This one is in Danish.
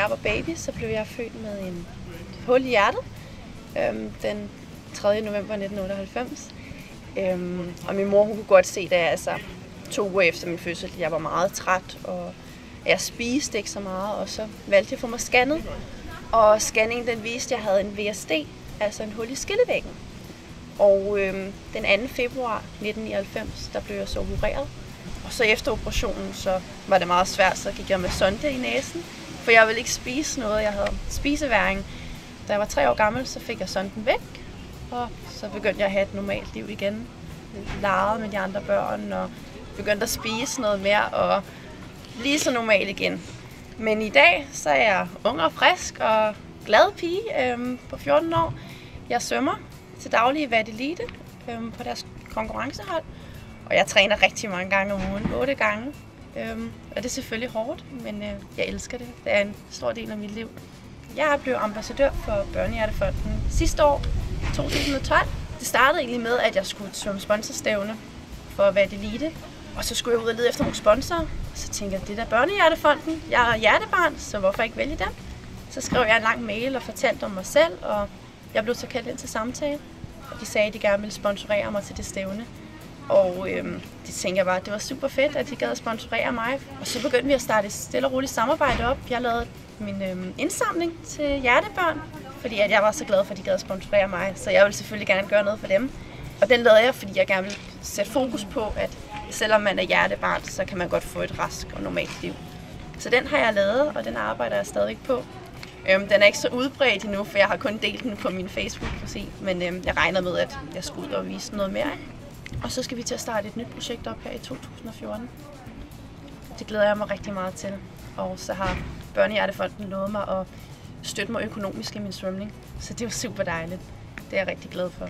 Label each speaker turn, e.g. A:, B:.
A: jeg var baby, så blev jeg født med en hul i hjertet den 3. november 1998. Og min mor hun kunne godt se, da jeg 2 uger efter min fødsel, jeg var meget træt, og jeg spiste ikke så meget, og så valgte jeg at få mig scannet. Og scanningen den viste, at jeg havde en VSD, altså en hul i skillevæggen. Og den 2. februar 1999, der blev jeg så opereret. Og så efter operationen, så var det meget svært, så gik jeg med sonde i næsen. For jeg ville ikke spise noget, jeg havde spiseværing. Da jeg var 3 år gammel, så fik jeg sonden væk. Og så begyndte jeg at have et normalt liv igen. Legede med de andre børn, og begyndte at spise noget mere, og lige så normalt igen. Men i dag, så er jeg ung og frisk og glad pige på 14 år. Jeg svømmer til daglig i Vadelite på deres konkurrencehold. Og jeg træner rigtig mange gange om ugen, 8 gange. Og det er selvfølgelig hårdt, men jeg elsker det. Det er en stor del af mit liv. Jeg er blevet ambassadør for Børnehjertefonden sidste år, 2012. Det startede egentlig med, at jeg skulle svømme sponsorstævne for Vadelite. Og så skulle jeg ud og lede efter nogle sponsorer. Så tænkte jeg, det er Børnehjertefonden. Jeg er hjertebarn, så hvorfor ikke vælge dem? Så skrev jeg en lang mail og fortalte om mig selv, og jeg blev så kaldt ind til samtale. Og de sagde, at de gerne ville sponsorere mig til det stævne. Og det tænkte jeg bare, det var super fedt, at de gad at sponsorere mig. Og så begyndte vi at starte et stille og roligt samarbejde op. Jeg lavede min indsamling til hjertebørn, fordi at jeg var så glad for, at de gad at sponsorere mig. Så jeg ville selvfølgelig gerne gøre noget for dem. Og den lavede jeg, fordi jeg gerne ville sætte fokus på, at selvom man er hjertebarn, så kan man godt få et rask og normalt liv. Så den har jeg lavet, og den arbejder jeg stadig på. Den er ikke så udbredt endnu, for jeg har kun delt den på min Facebook-profil. Men jeg regner med, at jeg skal ud og vise noget mere. Og så skal vi til at starte et nyt projekt op her i 2014. Det glæder jeg mig rigtig meget til. Og så har Børnehjertefonden lovet mig at støtte mig økonomisk i min svømning. Så det er jo super dejligt. Det er jeg rigtig glad for.